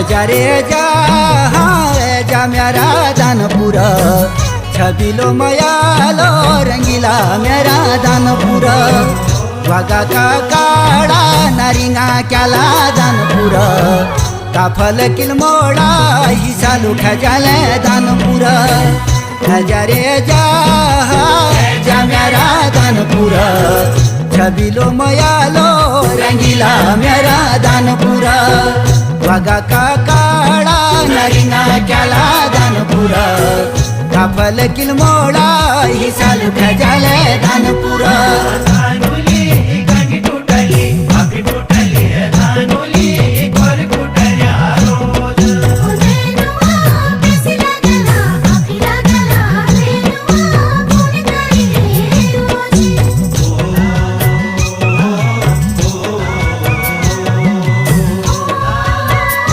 जा रे जा मेरा दानपुर छबिलो मयालो रंगीला मेरा दानपुर वागा का काड़ा नारिंगा क्याला दानपुर काफल किल मोड़ा ही सालू खजाले दानपुर जा रे जा मेरा दानपुर छबिलो मयालो रंगीला मेरा दानपुर वागा का काड़ा नारिंगा क्याला दानपुर काफल किल मोड़ा ही सालू खजाले दानपुर।